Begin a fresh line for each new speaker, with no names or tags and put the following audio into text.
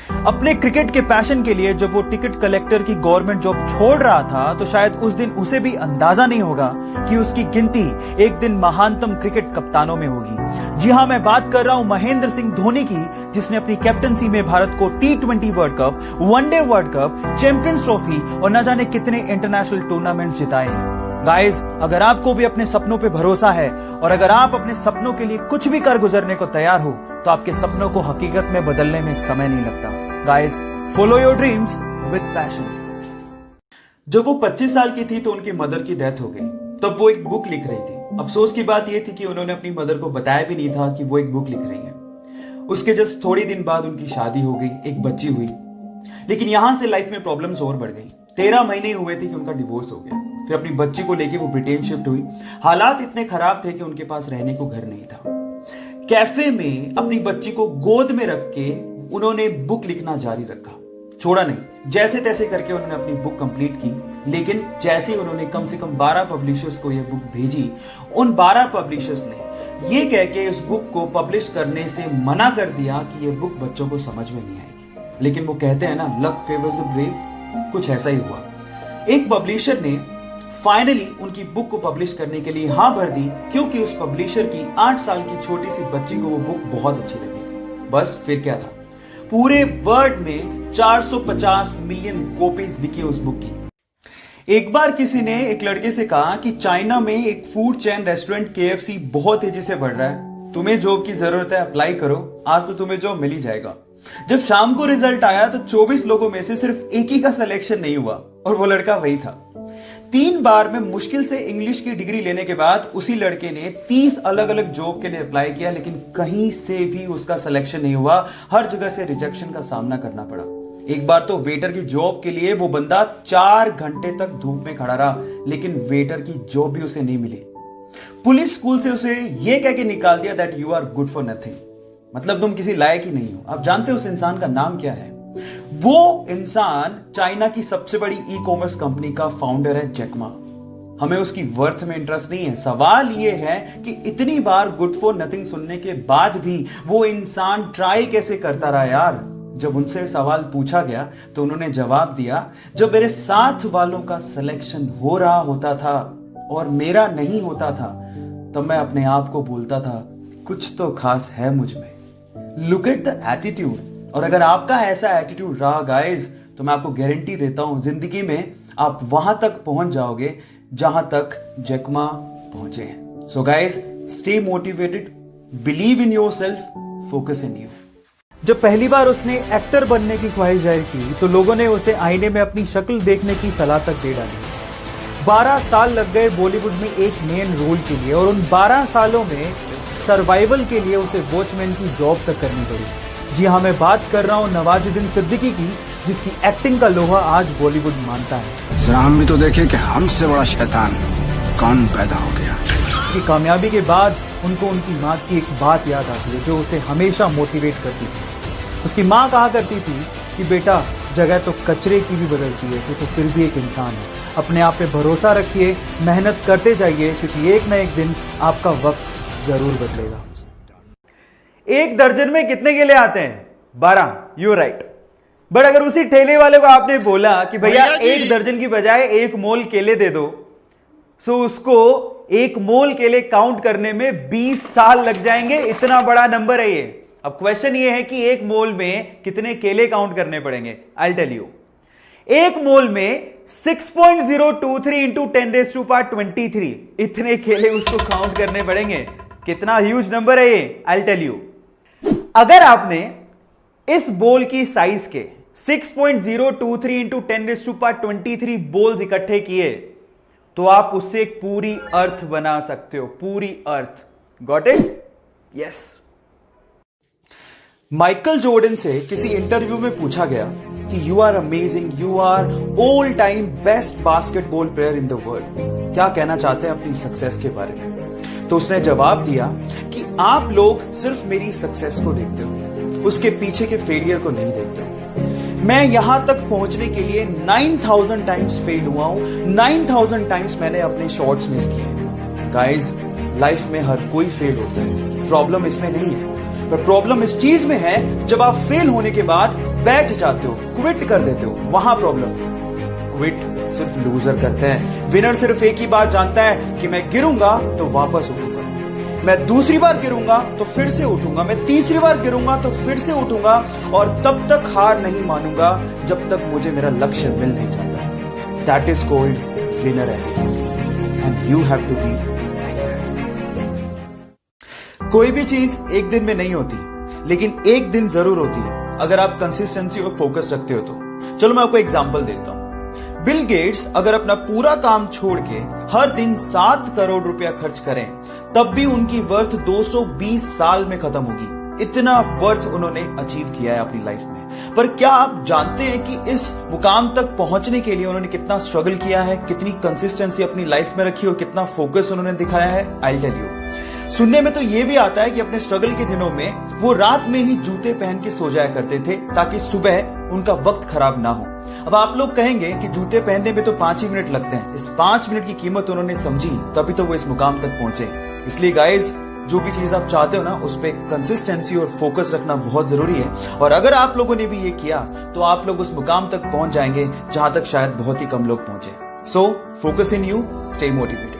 अपने क्रिकेट के पैशन के लिए जब वो टिकट कलेक्टर की गवर्नमेंट जॉब छोड़ रहा था तो शायद उस दिन उसे भी अंदाजा नहीं होगा कि उसकी गिनती एक दिन महानतम क्रिकेट कप्तानों में होगी। जी हां, मैं बात कर रहा हूं महेंद्र सिंह धोनी की, जिसने अपनी कैप्टनसी में भारत को T20 world cup, one day world cup, champions trophy और न जाने कितने इंटरनेशनल टूर्नामेंट जिताए हैं। गाइस, अगर आपको भी अपने सपनों पे भरोसा है और अगर आप अपने सपनों के लिए कुछ भी कर गुजरने को तैयार हो तो आपके सपनों को हकीकत में बदलने में समय नहीं लगता। Guys, follow your dreams with passion. जब वो 25 साल की थी तो उनकी मदर की डेथ हो गई। तब वो एक बुक लिख रही थी। अफसोस की बात यह थी कि उन्होंने अपनी मदर को बताया भी नहीं था कि वो एक बुक लिख रही है। उसके जस्ट थोड़ी दिन बाद उनकी शादी हो गई, एक बच्ची हुई। लेकिन यहां से लाइफ में प्रॉब्लम्स और बढ़ गई। 13 महीने हुए थे कि उनका डिवोर्स हो गया। फिर अपनी बच्ची को लेके वो ब्रिटेन शिफ्ट हुई। हालात इतने खराब थे कि उनके पास रहने को घर नहीं था। कैफे में अपनी बच्ची को गोद में रख के उन्होंने बुक लिखना जारी रखा, छोड़ा नहीं। जैसे तैसे करके उन्होंने अपनी बुक कंप्लीट की। लेकिन जैसे ही उन्होंने कम से कम 12 पब्लिशर्स को यह बुक भेजी, उन 12 पब्लिशर्स ने यह कह के इस बुक को पब्लिश करने से मना कर दिया कि यह बुक बच्चों को समझ में नहीं आएगी। लेकिन वो कहते हैं ना, लक फेवर्स द ब्रेव, कुछ ऐसा ही हुआ। एक पब्लिशर ने फाइनली उनकी बुक को पब्लिश करने के लिए हाँ भर दी, क्योंकि उस पब्लिशर की 8 साल की छोटी सी बच्ची को वो बुक बहुत अच्छी लगी थी। बस फिर क्या था, पूरे वर्ल्ड में 450 मिलियन कॉपीज बिकी उस बुक की। एक बार किसी ने एक लड़के से कहा कि चाइना में एक फूड चेन रेस्टोरेंट KFC बहुत तेजी से बढ़ रहा है, तुम्हें जॉब की जरूरत है, अप्लाई करो, आज तो तुम्हें जॉब मिल ही जाएगा। जब शाम को रिजल्ट आया तो 24 लोगों में से सिर्फ एक ही का सिलेक्शन नहीं हुआ और वो लड़का वही था। 3 बार में मुश्किल से इंग्लिश की डिग्री लेने के बाद उसी लड़के ने 30 अलग अलग जॉब के लिए अप्लाई किया, लेकिन कहीं से भी उसका सिलेक्शन नहीं हुआ। हर जगह से रिजेक्शन का सामना करना पड़ा। एक बार तो वेटर की जॉब के लिए वो बंदा 4 घंटे तक धूप में खड़ा रहा, लेकिन वेटर की जॉब भी उसे नहीं मिली। पुलिस स्कूल से उसे यह कह के निकाल दिया that you are good for nothing, मतलब तुम किसी लायक ही नहीं हो। आप जानते हो उस इंसान का नाम क्या है? वो इंसान चाइना की सबसे बड़ी ई-कॉमर्स कंपनी का फाउंडर है, जैक मा। हमें उसकी वर्थ में इंटरेस्ट नहीं है। सवाल यह है कि इतनी बार गुड फॉर नथिंग सुनने के बाद भी वो इंसान ट्राई कैसे करता रहा यार। जब उनसे सवाल पूछा गया तो उन्होंने जवाब दिया, जब मेरे साथ वालों का सिलेक्शन हो रहा होता था और मेरा नहीं होता था, तब मैं अपने आप को बोलता था कुछ तो खास है मुझ में। Look at the attitude. और अगर आपका ऐसा एटीट्यूड रहा गाइस, तो मैं आपको गारंटी देता हूं जिंदगी में आप वहां तक पहुंच जाओगे जहां तक जैक मा पहुंचे हैं। So guys, stay motivated, believe in yourself, focus in you. जब पहली बार उसने एक्टर बनने की ख्वाहिश जाहिर की तो लोगों ने उसे आईने में अपनी शक्ल देखने की सलाह तक दे डाली। 12 साल लग गए बॉलीवुड में एक मेन रोल के लिए और उन 12 सालों में सर्वाइवल के लिए उसे वॉचमैन की जॉब तक करनी पड़ी। जी हाँ, मैं बात कर रहा हूं नवाजुद्दीन सिद्दीकी की, जिसकी एक्टिंग का लोहा आज बॉलीवुड मानता है।
जरा हम भी तो देखें कि हमसे बड़ा शैतान कौन पैदा हो गया।
की कामयाबी के बाद उनको उनकी माँ की एक बात याद आती है जो उसे हमेशा मोटिवेट करती थी। उसकी माँ कहा करती थी कि बेटा, जगह तो कचरे की भी बदलती है, तो फिर भी एक इंसान है। अपने आप पे भरोसा रखिए, मेहनत करते जाइए, क्योंकि एक ना एक दिन आपका वक्त जरूर बदलेगा। एक दर्जन में कितने केले आते हैं? 12। You right. बट अगर उसी ठेले वाले को आपने बोला कि भैया एक दर्जन की बजाय 1 मोल केले दे दो, सो उसको 1 मोल केले काउंट करने में 20 साल लग जाएंगे। इतना बड़ा नंबर है ये। अब क्वेश्चन ये है कि 1 मोल में कितने केले काउंट करने पड़ेंगे। आई टेल यू, 1 मोल में 6.023 इंटू 10⁻23 इतने केले उसको काउंट करने पड़ेंगे। कितना ह्यूज नंबर है ये, आई टेल यू। अगर आपने इस बोल की साइज के 6.023 इंटू 10⁻23 बोल्स इकट्ठे किए तो आप उससे एक पूरी अर्थ बना सकते हो, पूरी अर्थ। Got it? Yes. Michael Jordan से किसी इंटरव्यू में पूछा गया कि you are amazing, you are all time best basketball player in the world, क्या कहना चाहते हैं अपनी सक्सेस के बारे में? तो उसने जवाब दिया कि आप लोग सिर्फ मेरी सक्सेस को देखते हो, उसके पीछे के फेलियर को नहीं देखते हो। मैं यहां तक पहुंचने के लिए 9000 टाइम्स फेल हुआ हूं, 9000 टाइम्स मैंने अपने शॉट्स मिस किए। गाइस, लाइफ में हर कोई फेल होता है, प्रॉब्लम इसमें नहीं है, पर प्रॉब्लम इस चीज में है जब आप फेल होने के बाद बैठ जाते हो, क्विट कर देते हो, वहां प्रॉब्लम है। क्विट सिर्फ लूजर करते हैं। विनर सिर्फ एक ही बात जानता है कि मैं गिरूंगा तो वापस उठूंगा, मैं दूसरी बार गिरूंगा तो फिर से उठूंगा, मैं तीसरी बार गिरूंगा तो फिर से उठूंगा, और तब तक हार नहीं मानूंगा जब तक मुझे मेरा लक्ष्य मिल नहीं जाता। That is called winner and you have to be like that. कोई भी चीज एक दिन में नहीं होती, लेकिन एक दिन जरूर होती है अगर आप कंसिस्टेंसी और फोकस रखते हो तो। चलो मैं आपको एग्जांपल देता हूं। बिल गेट्स अगर अपना पूरा काम छोड़ के हर दिन 7 करोड़ रुपया खर्च करें, तब भी उनकी वर्थ 220 साल में खत्म होगी। इतना वर्थ उन्होंने अचीव किया है अपनी लाइफ में। पर क्या आप जानते हैं कि इस मुकाम तक पहुंचने के लिए उन्होंने कितना स्ट्रगल किया है, कितनी कंसिस्टेंसी अपनी लाइफ में रखी और कितना फोकस उन्होंने दिखाया है? I tell you. सुनने में तो यह भी आता है कि अपने स्ट्रगल के दिनों में वो रात में ही जूते पहन के सो जाया करते थे ताकि सुबह उनका वक्त खराब ना हो। अब आप लोग कहेंगे कि जूते पहनने में तो 5 ही मिनट लगते हैं। इस 5 मिनट की कीमत उन्होंने समझी, तभी तो वो इस मुकाम तक पहुंचे। इसलिए गाइस, जो भी चीज आप चाहते हो ना, उस पर कंसिस्टेंसी और फोकस रखना बहुत जरूरी है। और अगर आप लोगों ने भी ये किया तो आप लोग उस मुकाम तक पहुंच जाएंगे जहां तक शायद बहुत ही कम लोग पहुंचे। So focus in you, stay motivated.